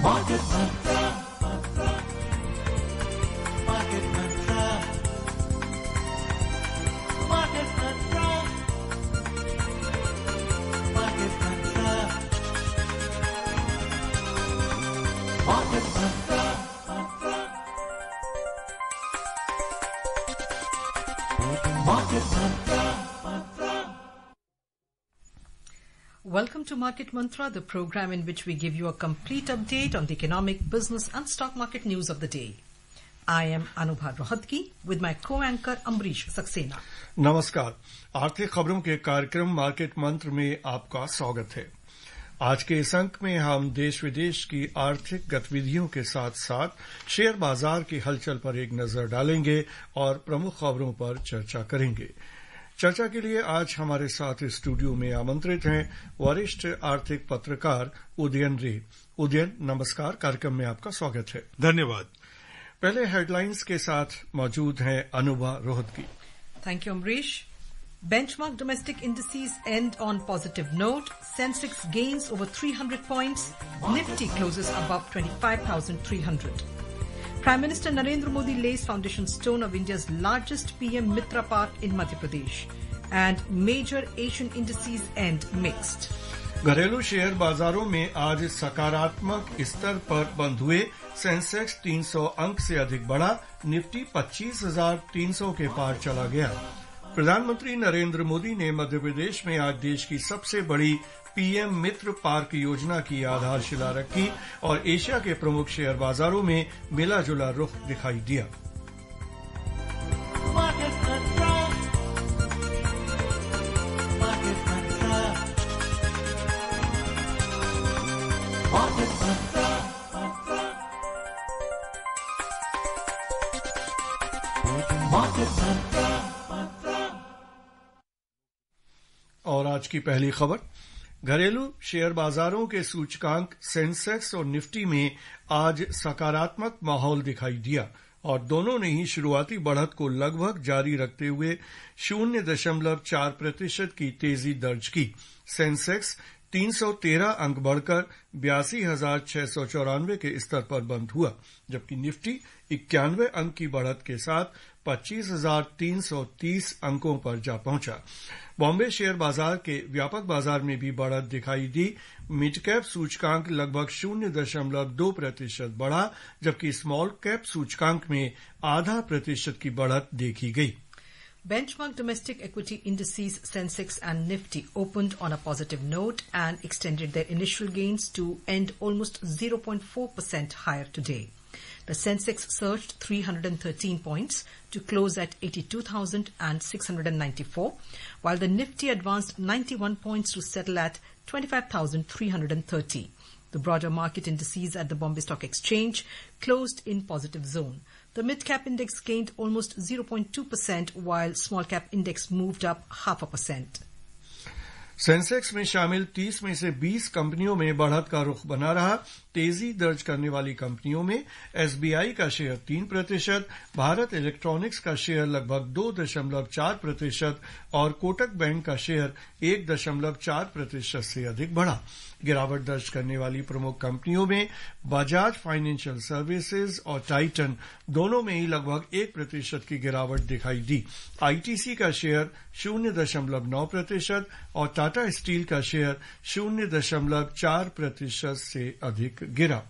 Market Mantra. Market Mantra. Market Mantra. Market Mantra. Market Mantra. Market Mantra. Welcome to Market Mantra, the program in which we give you a complete update on the economic, business and stock market news of the day. I am Anubha Rohatgi with my co-anchor Ambrish Saxena. नमस्कार, आर्थिक खबरों के कार्यक्रम market मंत्र में आपका स्वागत है। आज के इस अंक में हम देश विदेश की आर्थिक गतिविधियों के साथ साथ शेयर बाजार की हलचल पर एक नजर डालेंगे और प्रमुख खबरों पर चर्चा करेंगे। चर्चा के लिए आज हमारे साथ स्टूडियो में आमंत्रित हैं वरिष्ठ आर्थिक पत्रकार उदयन रे। उदयन, नमस्कार, कार्यक्रम में आपका स्वागत है। धन्यवाद। पहले हेडलाइंस के साथ मौजूद हैं Anubha Rohatgi. Thank you, Ambrish. Benchmark domestic indices end on positive note. Sensex gains over 300 points. Nifty closes above 25,300. Prime Minister Narendra Modi lays foundation stone of India's largest PM Mitra Park in Madhya Pradesh. And major Asian indices end mixed. घरेलू share बाजारों में आज सकारात्मक स्तर पर बंद हुए। Sensex 300 अंक से अधिक बढ़ा। निफ्टी 25,300 के पार चला गया। प्रधानमंत्री नरेंद्र मोदी ने मध्य प्रदेश में आज देश की सबसे बड़ी पीएम मित्र पार्क योजना की आधारशिला रखी और एशिया के प्रमुख शेयर बाजारों में मिला जुला रुख दिखाई दिया। और आज की पहली खबर, घरेलू शेयर बाजारों के सूचकांक सेंसेक्स और निफ्टी में आज सकारात्मक माहौल दिखाई दिया और दोनों ने ही शुरुआती बढ़त को लगभग जारी रखते हुए 0.4% की तेजी दर्ज की। सेंसेक्स 313 अंक बढ़कर 82,694 के स्तर पर बंद हुआ, जबकि निफ्टी 91 अंक की बढ़त के साथ 25,330 अंकों पर जा पहुंचा। बॉम्बे शेयर बाजार के व्यापक बाजार में भी बढ़त दिखाई दी। मिड कैप सूचकांक लगभग 0.2% बढ़ा, जबकि स्मॉल कैप सूचकांक में 0.5% की बढ़त देखी गई। Benchmark domestic equity indices Sensex and Nifty opened on a positive note and extended their initial gains to end almost 0.4% higher today. The Sensex surged 313 points to close at 82,694, while the Nifty advanced 91 points to settle at 25,330. The broader market indices at the Bombay Stock Exchange closed in positive zone. The mid-cap index gained almost 0.2%, while small-cap index moved up 0.5%. Sensex में शामिल 30 में से 20 कंपनियों में बढ़त का रुख बना रहा। तेजी दर्ज करने वाली कंपनियों में एसबीआई का शेयर 3%, भारत इलेक्ट्रॉनिक्स का शेयर लगभग 2.4% और कोटक बैंक का शेयर 1.4% से अधिक बढ़ा। गिरावट दर्ज करने वाली प्रमुख कंपनियों में बजाज फाइनेंशियल सर्विसेज और टाइटन दोनों में ही लगभग 1% की गिरावट दिखाई दी। आईटीसी का शेयर 0.9% और टाटा स्टील का शेयर 0.4% से अधिक गिरा।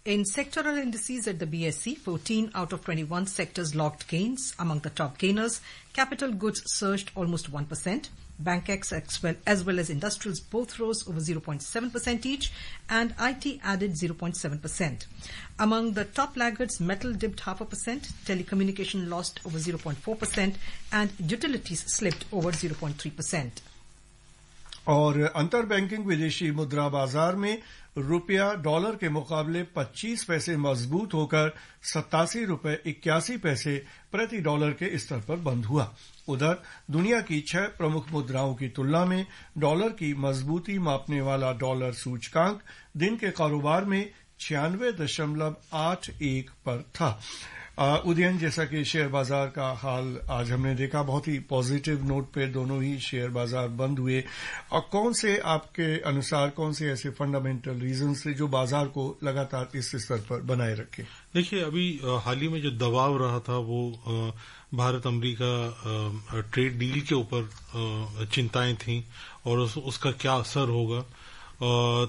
In sectoral indices at the BSE, 14 out of 21 sectors logged gains. Among the top gainers, capital goods surged almost 1%. BankX as well as industrials both rose over 0.7% each, and IT added 0.7%. Among the top laggards, metal dipped 0.5%, telecommunication lost over 0.4%, and utilities slipped over 0.3%. और अंतर banking विदेशी मुद्रा बाजार में रुपया dollar के मुकाबले 25 पैसे मजबूत होकर 87 रुपये 81 पैसे प्रति डॉलर के स्तर पर बंद हुआ। उधर दुनिया की 6 प्रमुख मुद्राओं की तुलना में डॉलर की मजबूती मापने वाला डॉलर सूचकांक दिन के कारोबार में 96.81 पर था। उदयन, जैसा कि शेयर बाजार का हाल आज हमने देखा, बहुत ही पॉजिटिव नोट पे दोनों ही शेयर बाजार बंद हुए, और कौन से आपके अनुसार कौन से ऐसे फंडामेंटल रीजन थे जो बाजार को लगातार इस स्तर पर बनाए रखे? देखिए, अभी हाल ही में जो दबाव रहा था वो भारत अमेरिका ट्रेड डील के ऊपर चिंताएं थीं और उसका क्या असर होगा।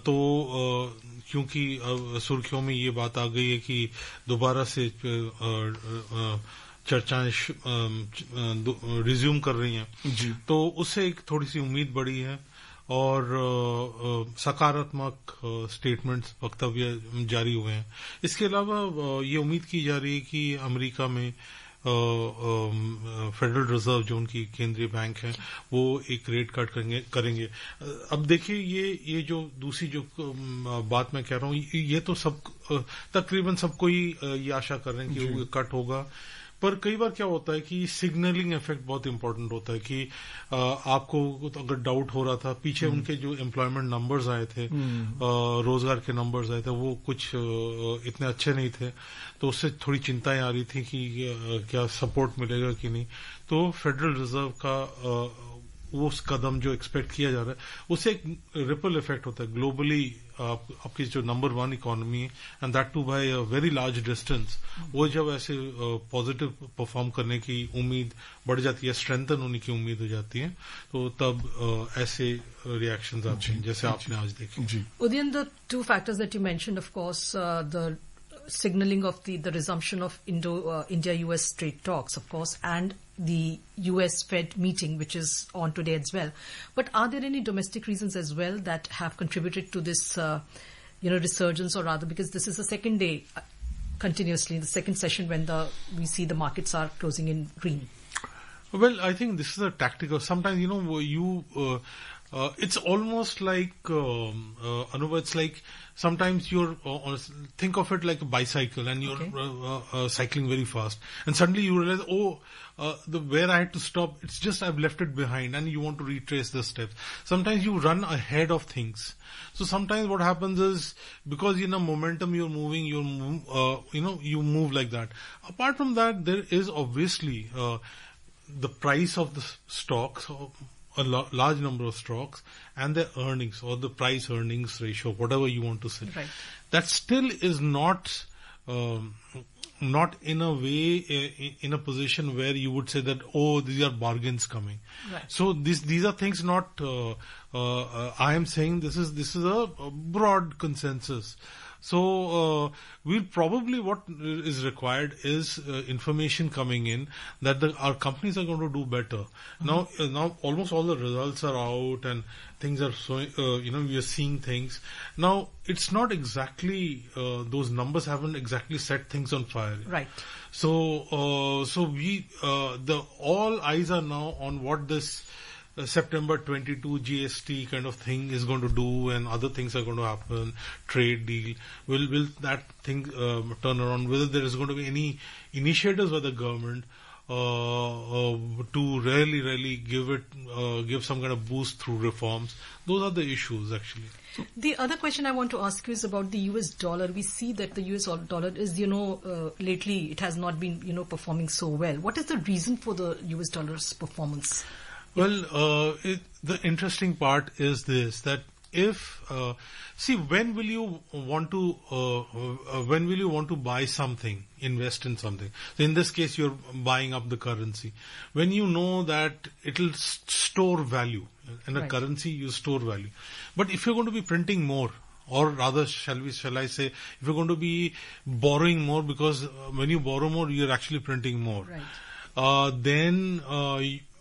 तो क्योंकि सुर्खियों में ये बात आ गई है कि दोबारा से चर्चाएं रिज्यूम कर रही हैं जी, तो उससे एक थोड़ी सी उम्मीद बढ़ी है और सकारात्मक स्टेटमेंट्स, वक्तव्य जारी हुए हैं। इसके अलावा ये उम्मीद की जा रही है कि अमेरिका में फेडरल रिजर्व जो उनकी केंद्रीय बैंक है वो एक रेट कट करेंगे। अब देखिए, ये जो दूसरी जो बात मैं कह रहा हूँ, ये तो सब तकरीबन सबको ही ये आशा कर रहे हैं कि वो कट होगा। पर कई बार क्या होता है कि सिग्नलिंग इफेक्ट बहुत इंपॉर्टेंट होता है कि आपको अगर डाउट हो रहा था, पीछे उनके जो एम्प्लॉयमेंट नंबर्स आए थे, रोजगार के नंबर्स आए थे, वो कुछ इतने अच्छे नहीं थे, तो उससे थोड़ी चिंताएं आ रही थी कि क्या सपोर्ट मिलेगा कि नहीं। तो फेडरल रिजर्व का वो उस कदम जो एक्सपेक्ट किया जा रहा है, उससे एक रिपल इफेक्ट होता है ग्लोबली। आपकी जो नंबर 1 इकोनॉमी है, and that too by a very large distance, वो जब ऐसे पॉजिटिव परफॉर्म करने की उम्मीद बढ़ जाती है, स्ट्रेंथन होने की उम्मीद हो जाती है, तो तब ऐसे रिएक्शंस आते हैं जैसे आपने आज देखे। Udayan, the two factors that you mentioned, of course, the signaling of the resumption of India-US trade talks, of course, and the US Fed meeting, which is on today as well. But are there any domestic reasons as well that have contributed to this, resurgence, or rather, because this is the second day continuously, the second session when we see the markets are closing in green? Well, I think this is a tactical. Sometimes, it's almost like, Anuva, it's like sometimes you're, think of it like a bicycle and you're cycling very fast. And suddenly you realize, where I had to stop, it's just I've left it behind, and you want to retrace the steps. Sometimes you run ahead of things. So sometimes what happens is, because momentum you're moving, you move like that. Apart from that, there is obviously the price of the stocks, a large number of stocks, and their earnings, or the price earnings ratio, whatever you want to say. Right. That still is not in a way in a position where you would say that, these are bargains coming. Right. So these are things not, I am saying this is a broad consensus. So we'll probably, what is required is information coming in that our companies are going to do better. Now almost all the results are out and things are showing, we are seeing things. Now it's not exactly, those numbers haven't exactly set things on fire. Right. So all eyes are now on what this September 22 GST kind of thing is going to do, and other things are going to happen, trade deal. Will that thing turn around? Whether there is going to be any initiatives by the government to really give some kind of boost through reforms. Those are the issues, actually. The other question I want to ask you is about the US dollar. We see that the US dollar is, lately it has not been, performing so well. What is the reason for the US dollar's performance? Well, the interesting part is this, that if, when will you want to buy something, invest in something? So in this case, you're buying up the currency. When you know that it'll store value. In a currency, you store value. But if you're going to be printing more, or rather, shall I say, if you're going to be borrowing more, because when you borrow more, you're actually printing more. Right.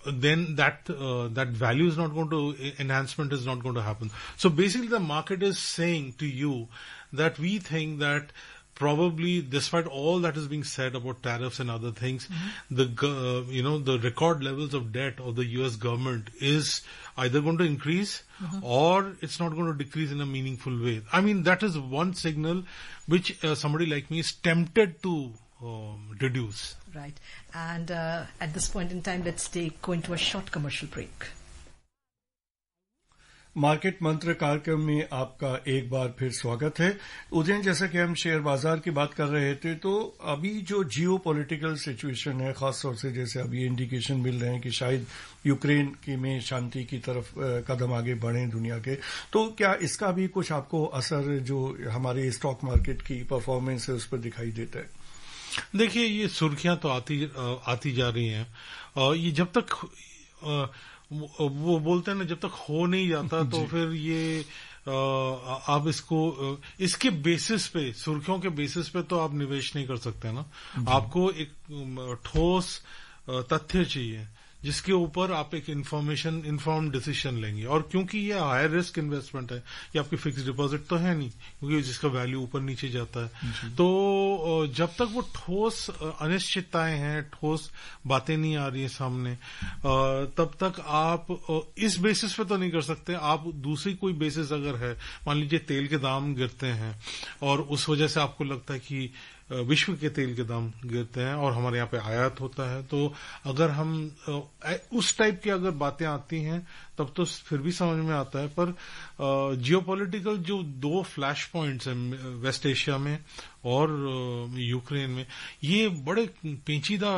Then that value is not going to, enhancement is not going to happen. So basically the market is saying to you that we think that probably, despite all that is being said about tariffs and other things, the record levels of debt of the US government is either going to increase or it's not going to decrease in a meaningful way. I mean, that is one signal which somebody like me is tempted to reduce. Right. And at this point in time, let's go into a short commercial break. Market मंत्र कार्यक्रम में आपका एक बार फिर स्वागत है। उदयन, जैसा कि हम शेयर बाजार की बात कर रहे थे, तो अभी जो जियो पॉलिटिकल सिचुएशन है, खासतौर से जैसे अभी इंडिकेशन मिल रहे हैं कि शायद यूक्रेन की में शांति की तरफ कदम आगे बढ़े दुनिया के, तो क्या इसका भी कुछ आपको असर जो हमारे स्टॉक मार्केट की परफॉर्मेंस है उस पर दिखाई देता है? देखिए, ये सुर्खियां तो आती जा रही हैं। ये जब तक वो बोलते हैं ना, जब तक हो नहीं जाता तो फिर ये आप इसके बेसिस पे, सुर्खियों के बेसिस पे तो आप निवेश नहीं कर सकते ना। आपको एक ठोस तथ्य चाहिए जिसके ऊपर आप एक इन्फॉर्म डिसीजन लेंगे। और क्योंकि ये हायर रिस्क इन्वेस्टमेंट है, ये आपकी फिक्स डिपॉजिट तो है नहीं, क्योंकि जिसका वैल्यू ऊपर नीचे जाता है, तो जब तक वो ठोस अनिश्चितताएं हैं, ठोस बातें नहीं आ रही है सामने, तब तक आप इस बेसिस पे तो नहीं कर सकते। आप दूसरी कोई बेसिस अगर है, मान लीजिए तेल के दाम गिरते हैं और उस वजह से आपको लगता है कि विश्व के तेल के दाम गिरते हैं और हमारे यहाँ पे आयात होता है, तो अगर हम उस टाइप की अगर बातें आती हैं तब तो फिर भी समझ में आता है। पर जियोपॉलिटिकल जो दो फ्लैश पॉइंट्स हैं वेस्ट एशिया में और यूक्रेन में, ये बड़े पेचीदा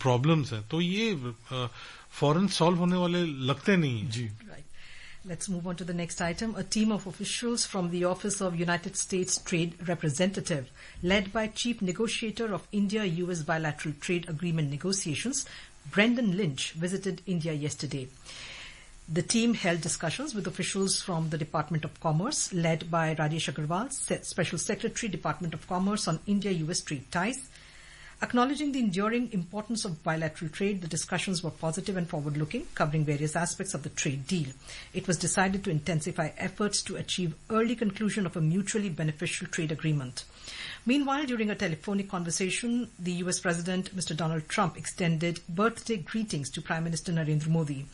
प्रॉब्लम्स हैं, तो ये फौरन सॉल्व होने वाले लगते नहीं हैं। जी। Let's move on to the next item. A team of officials from the Office of United States Trade Representative, led by Chief Negotiator of India-US Bilateral Trade Agreement negotiations, Brendan Lynch, visited India yesterday. The team held discussions with officials from the Department of Commerce, led by Rajesh Agarwal, Special Secretary, Department of Commerce on India-US trade ties. Acknowledging the enduring importance of bilateral trade, the discussions were positive and forward-looking, covering various aspects of the trade deal. It was decided to intensify efforts to achieve early conclusion of a mutually beneficial trade agreement. Meanwhile, during a telephonic conversation, the US President, Mr. Donald Trump, extended birthday greetings to Prime Minister Narendra Modi.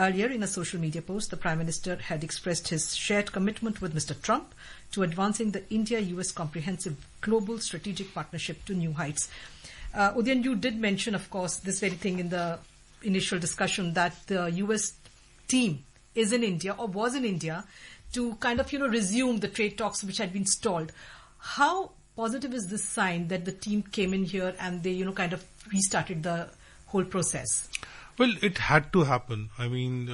Earlier, in a social media post, the Prime Minister had expressed his shared commitment with Mr. Trump to advancing the India-US Comprehensive Global Strategic Partnership to new heights. Udyan, you did mention, of course, this very thing in the initial discussion, that the US team is in India or was in India to kind of, resume the trade talks which had been stalled. How positive is this sign that the team came in here and they, kind of restarted the whole process? Well, it had to happen. I mean,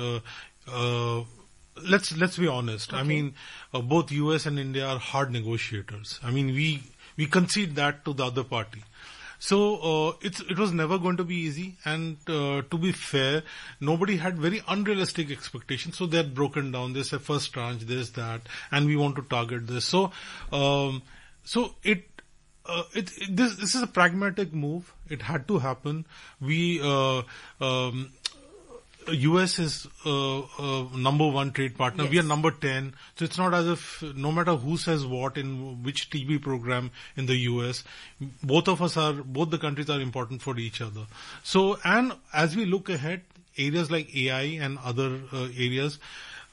let's be honest. Okay. I mean, both US and India are hard negotiators. I mean, we concede that to the other party. So it was never going to be easy, and to be fair, nobody had very unrealistic expectations. So they had broken down. They said first tranche, this, that, and we want to target this. So this is a pragmatic move. It had to happen. US is number one trade partner. Yes. We are number 10. So it's not as if no matter who says what in which TV program in the US, both the countries are important for each other. So, and as we look ahead, areas like AI and other areas,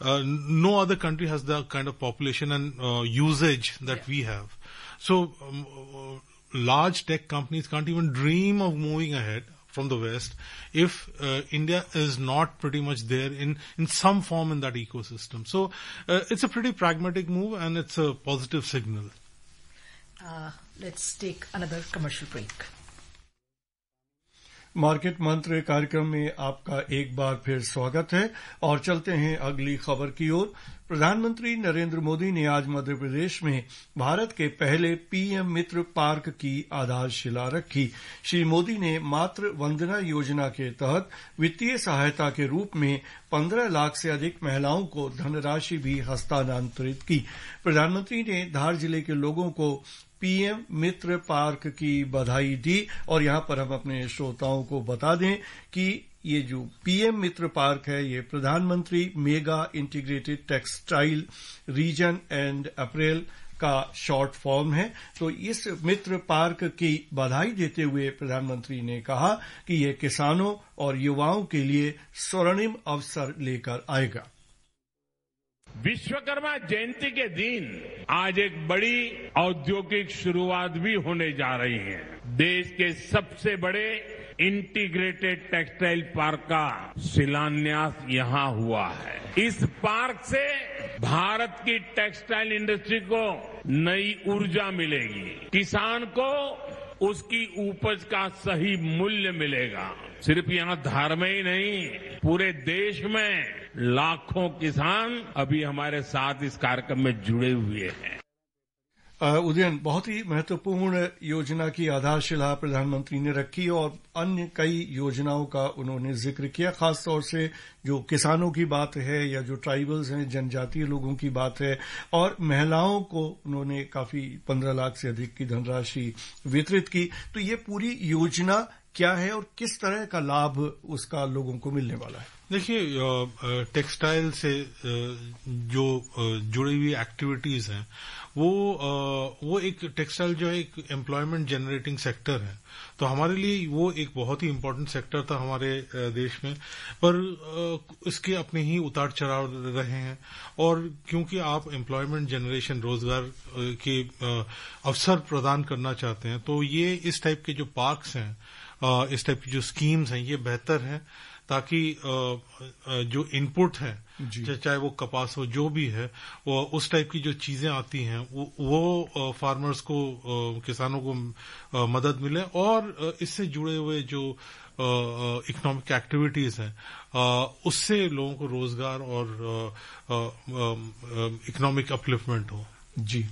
no other country has the kind of population and usage that we have. So, large tech companies can't even dream of moving ahead from the West if India is not pretty much there in some form in that ecosystem. So it's a pretty pragmatic move and it's a positive signal. Let's take another commercial break. Market मंत्र कार्यक्रम में आपका एक बार फिर स्वागत है और चलते हैं अगली खबर की ओर। प्रधानमंत्री नरेंद्र मोदी ने आज मध्य प्रदेश में भारत के पहले पीएम मित्र पार्क की आधारशिला रखी। श्री मोदी ने मातृ वंदना योजना के तहत वित्तीय सहायता के रूप में 15 लाख से अधिक महिलाओं को धनराशि भी हस्तांतरित की। प्रधानमंत्री ने धार जिले के लोगों को पीएम मित्र पार्क की बधाई दी और यहां पर हम अपने श्रोताओं को बता दें कि ये जो पीएम मित्र पार्क है ये प्रधानमंत्री mega integrated textile reason and April का शॉर्ट फॉर्म है। तो इस मित्र पार्क की बधाई देते हुए प्रधानमंत्री ने कहा कि ये किसानों और युवाओं के लिए स्वर्णिम अवसर लेकर आएगा। विश्वकर्मा जयंती के दिन आज एक बड़ी औद्योगिक शुरुआत भी होने जा रही है। देश के सबसे बड़े इंटीग्रेटेड टेक्सटाइल पार्क का शिलान्यास यहां हुआ है। इस पार्क से भारत की टेक्सटाइल इंडस्ट्री को नई ऊर्जा मिलेगी, किसान को उसकी उपज का सही मूल्य मिलेगा। सिर्फ यहां धार में ही नहीं, पूरे देश में लाखों किसान अभी हमारे साथ इस कार्यक्रम में जुड़े हुए हैं। उदयन, बहुत ही महत्वपूर्ण योजना की आधारशिला प्रधानमंत्री ने रखी और अन्य कई योजनाओं का उन्होंने जिक्र किया। खासतौर से जो किसानों की बात है या जो ट्राइबल्स हैं, जनजातीय लोगों की बात है, और महिलाओं को उन्होंने काफी 15 लाख से अधिक की धनराशि वितरित की। तो ये पूरी योजना क्या है और किस तरह का लाभ उसका लोगों को मिलने वाला है? देखिए, टेक्सटाइल से जो जुड़ी हुई एक्टिविटीज हैं वो एक टेक्सटाइल जो है एक एम्प्लॉयमेंट जनरेटिंग सेक्टर है, तो हमारे लिए वो एक बहुत ही इम्पोर्टेंट सेक्टर था हमारे देश में। पर इसके अपने ही उतार चढ़ाव रहे हैं, और क्योंकि आप एम्प्लॉयमेंट जनरेशन, रोजगार के अवसर प्रदान करना चाहते हैं, तो ये इस टाइप के जो पार्क्स हैं, इस टाइप की जो स्कीम्स हैं, ये बेहतर है, ताकि जो इनपुट है, चाहे वो कपास हो, जो भी है, वो उस टाइप की जो चीजें आती हैं वो फार्मर्स को, किसानों को मदद मिले, और इससे जुड़े हुए जो इकोनॉमिक एक्टिविटीज हैं उससे लोगों को रोजगार और इकोनॉमिक अपलिफ्टमेंट हो। जी,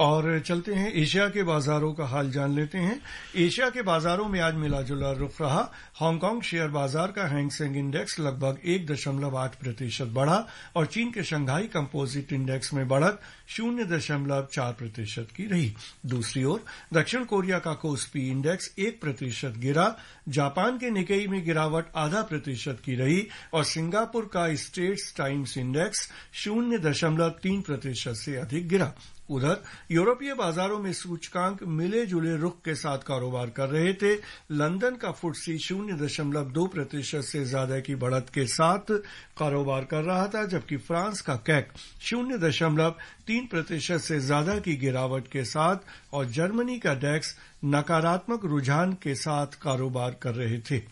और चलते हैं एशिया के बाजारों का हाल जान लेते हैं। एशिया के बाजारों में आज मिला जुला रुख रहा। हांगकांग शेयर बाजार का हैंग सेंग इंडेक्स लगभग 1.8% बढ़ा और चीन के शंघाई कंपोजिट इंडेक्स में बढ़त 0.4% की रही। दूसरी ओर दक्षिण कोरिया का कोस्पी इंडेक्स 1% गिरा, जापान के निकेई में गिरावट 0.5% की रही और सिंगापुर का स्टेट्स टाइम्स इंडेक्स 0.3% से अधिक गिरा। उधर यूरोपीय बाजारों में सूचकांक मिले जुले रुख के साथ कारोबार कर रहे थे। लंदन का फुटसी 0.2% से ज्यादा की बढ़त के साथ कारोबार कर रहा था, जबकि फ्रांस का कैक 0.3% से ज्यादा की गिरावट के साथ और जर्मनी का डेक्स नकारात्मक रुझान के साथ कारोबार कर रहे थे।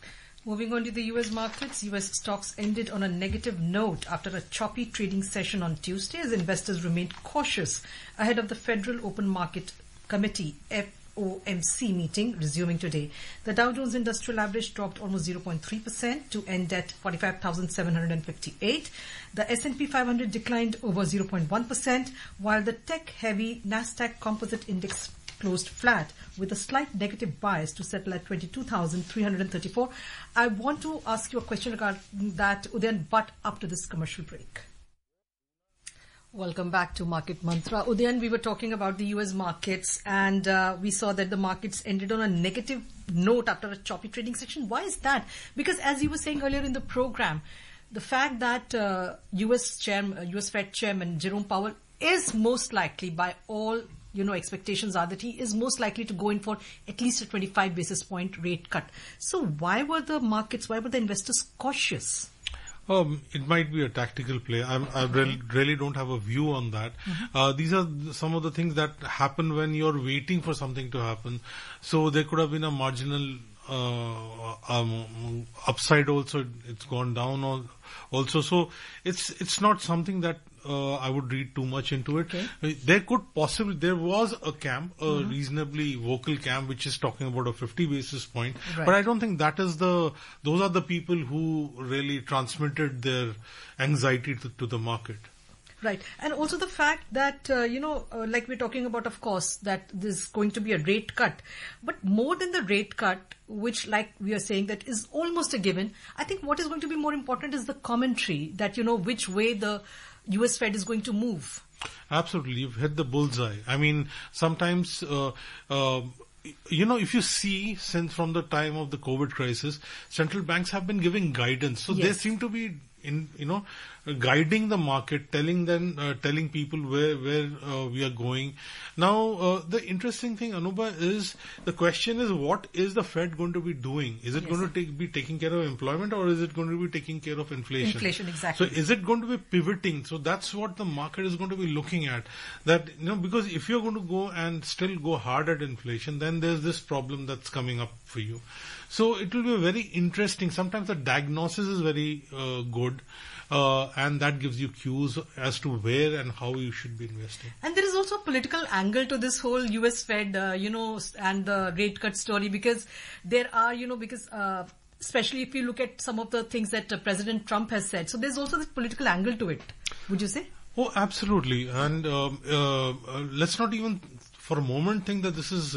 Moving on to the U.S. markets, U.S. stocks ended on a negative note after a choppy trading session on Tuesday as investors remained cautious ahead of the Federal Open Market Committee FOMC meeting resuming today. The Dow Jones Industrial Average dropped almost 0.3% to end at 45,758. The S&P 500 declined over 0.1%, while the tech-heavy Nasdaq Composite Index closed flat with a slight negative bias to settle at 22,334. I want to ask you a question regarding that, Udayan, but after this commercial break. Welcome back to Market Mantra. Udayan, we were talking about the US markets and we saw that the markets ended on a negative note after a choppy trading session. Why is that? Because as you were saying earlier in the program, the fact that US Fed Chairman Jerome Powell is most likely, by all expectations are that he is most likely to go in for at least a 25 basis point rate cut. So why were the investors cautious? It might be a tactical play. I really don't have a view on that. Mm-hmm. These are some of the things that happen when you're waiting for something to happen. So there could have been a marginal upside also. It's gone down also. So it's not something that I would read too much into it. Okay. There was a camp, a reasonably vocal camp, which is talking about a 50 basis point. Right. But I don't think those are the people who really transmitted their anxiety to the market. Right. And also the fact that, like we're talking about, of course, that there's going to be a rate cut. But more than the rate cut, which, like we are saying, that is almost a given, I think what is going to be more important is the commentary that, which way the US Fed is going to move. Absolutely. You've hit the bullseye. I mean, sometimes, if you see, since from the time of the COVID crisis, central banks have been giving guidance. So they seem to be guiding the market, telling people where we are going. Now, the interesting thing, Anubha, is the question is, what is the Fed going to be doing? Is it going to be taking care of employment, or is it going to be taking care of inflation? Inflation, exactly. So is it going to be pivoting? So that's what the market is going to be looking at. That, because if you're going to go and still go hard at inflation, then there's this problem that's coming up for you. So it will be very interesting. Sometimes the diagnosis is very good, and that gives you cues as to where and how you should be investing. And there is also a political angle to this whole US Fed, and the rate cut story, because there are, especially if you look at some of the things that President Trump has said. So there's also this political angle to it, would you say? Oh, absolutely. And let's not even for a moment think that this is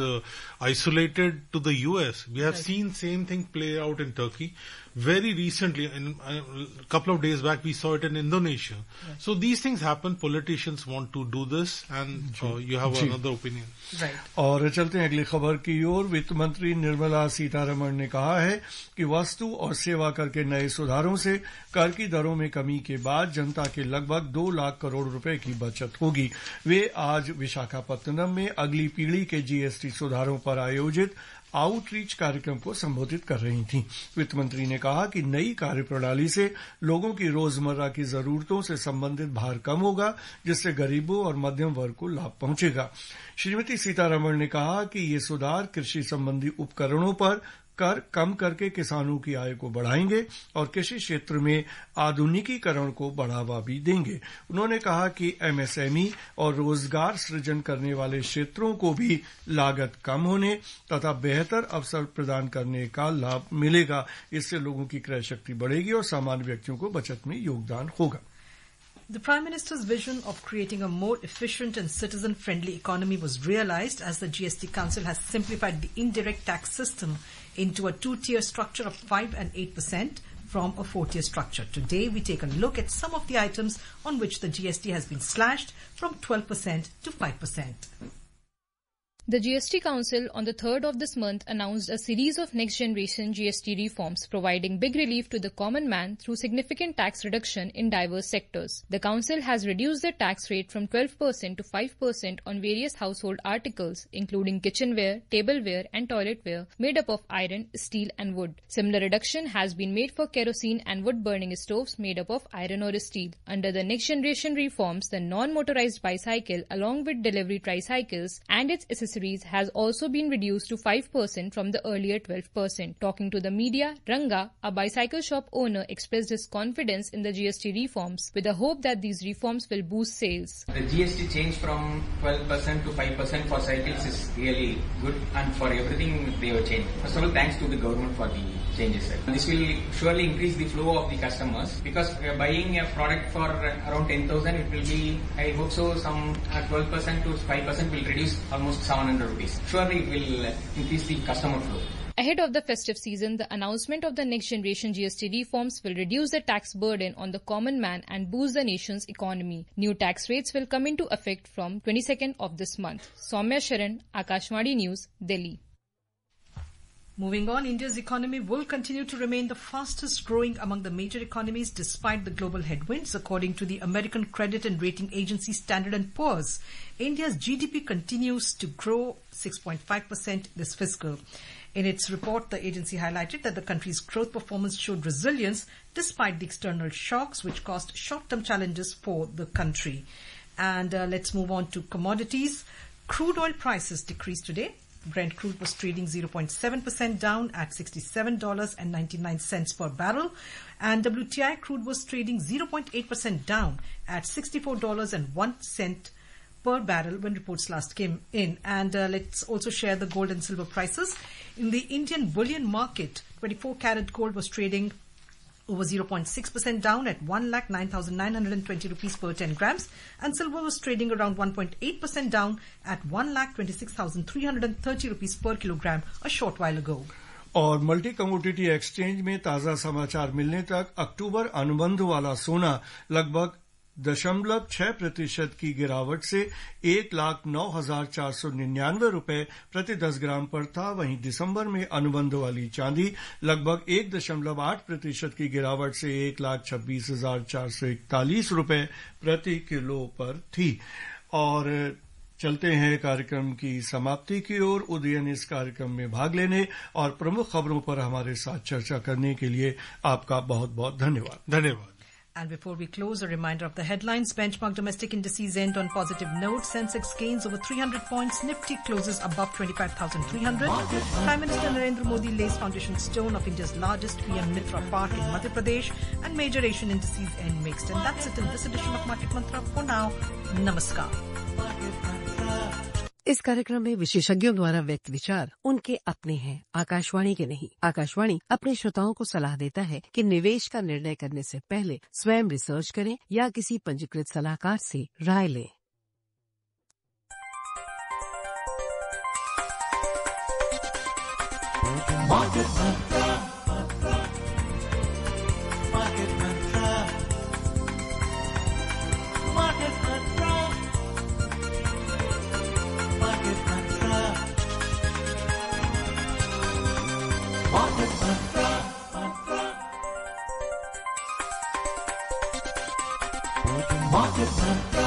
isolated to the US. We have seen same thing play out in Turkey. Very recently, a couple of days back, we saw it in Indonesia. Yes. So these things happen. Politicians want to do this, and you have another opinion. Right. और चलते हैं अगली खबर की ओर। वित्त मंत्री निर्मला सीतारमण ने कहा है कि वस्तु और सेवा कर के नए सुधारों से कर की दरों में कमी के बाद जनता के लगभग 2 लाख करोड़ रुपए की बचत होगी। वे आज विशाखापत्तनम में अगली पीढ़ी के जीएसटी सुधारों पर आयोजित आउटरीच कार्यक्रम को संबोधित कर रही थीं। वित्त मंत्री ने कहा कि नई कार्यप्रणाली से लोगों की रोजमर्रा की जरूरतों से संबंधित भार कम होगा, जिससे गरीबों और मध्यम वर्ग को लाभ पहुंचेगा। श्रीमती सीतारमण ने कहा कि ये सुधार कृषि संबंधी उपकरणों पर कर कम करके किसानों की आय को बढ़ाएंगे और कृषि क्षेत्र में आधुनिकीकरण को बढ़ावा भी देंगे। उन्होंने कहा कि एमएसएमई और रोजगार सृजन करने वाले क्षेत्रों को भी लागत कम होने तथा बेहतर अवसर प्रदान करने का लाभ मिलेगा। इससे लोगों की क्रय शक्ति बढ़ेगी और सामान्य व्यक्तियों को बचत में योगदान होगा। The Prime Minister's vision of creating a more efficient and citizen-friendly economy was realized as the GST Council has simplified the indirect tax system into a 2-tier structure of 5 and 8% from a 4-tier structure. Today, we take a look at some of the items on which the GST has been slashed from 12% to 5%. The GST Council on the 3rd of this month announced a series of next-generation GST reforms providing big relief to the common man through significant tax reduction in diverse sectors. The Council has reduced the tax rate from 12% to 5% on various household articles, including kitchenware, tableware and toiletware made up of iron, steel and wood. Similar reduction has been made for kerosene and wood-burning stoves made up of iron or steel. Under the next-generation reforms, the non-motorized bicycle along with delivery tricycles and its accessories has also been reduced to 5% from the earlier 12%. Talking to the media, Ranga, a bicycle shop owner, expressed his confidence in the GST reforms with the hope that these reforms will boost sales. The GST change from 12% to 5% for cycles is really good, and for everything they have changed. First of all, thanks to the government for the changes. This will surely increase the flow of the customers, because we are buying a product for around 10,000. It will be, I hope so, some 12% to 5% will reduce almost 700 rupees. Surely it will increase the customer flow. Ahead of the festive season, the announcement of the next generation GST reforms will reduce the tax burden on the common man and boost the nation's economy. New tax rates will come into effect from 22nd of this month. Soumya Sharan, Akashvani News, Delhi. Moving on, India's economy will continue to remain the fastest growing among the major economies despite the global headwinds, according to the American credit and rating agency Standard & Poor's. India's GDP continues to grow 6.5% this fiscal. In its report, the agency highlighted that the country's growth performance showed resilience despite the external shocks which caused short-term challenges for the country. And let's move on to commodities. Crude oil prices decreased today. Brent crude was trading 0.7% down at $67.99 per barrel, and WTI crude was trading 0.8% down at $64.01 per barrel when reports last came in. And let's also share the gold and silver prices. In the Indian bullion market, 24-karat gold was trading over 0.6% down at 1,09,920 rupees per 10 grams, and silver was trading around 1.8% down at 1,26,330 rupees per kilogram a short while ago. और multi commodity exchange में ताजा समाचार मिलने तक अक्टूबर अनुबंध वाला सोना लगभग 0.6% की गिरावट से 1,09,499 रुपए प्रति 10 ग्राम पर था। वहीं दिसंबर में अनुबंध वाली चांदी लगभग 1.8% की गिरावट से 1,26,441 रुपए प्रति किलो पर थी। और चलते हैं कार्यक्रम की समाप्ति की ओर। उदयन इस कार्यक्रम में भाग लेने और प्रमुख खबरों पर हमारे साथ चर्चा करने के लिए आपका बहुत बहुत धन्यवाद। धन्यवाद। And before we close, a reminder of the headlines. Benchmark domestic indices end on positive note. Sensex gains over 300 points. Nifty closes above 25,300. Prime Minister Narendra Modi lays foundation stone of India's largest PM Mitra Park in Madhya Pradesh. And major Asian indices end mixed. And that's it in this edition of Market Mantra. For now, namaskar. इस कार्यक्रम में विशेषज्ञों द्वारा व्यक्त विचार उनके अपने हैं, आकाशवाणी के नहीं। आकाशवाणी अपने श्रोताओं को सलाह देता है कि निवेश का निर्णय करने से पहले स्वयं रिसर्च करें या किसी पंजीकृत सलाहकार से राय लें। Market Mantra. Market Mantra. Market Mantra. Market Mantra. Market Mantra. Market Mantra.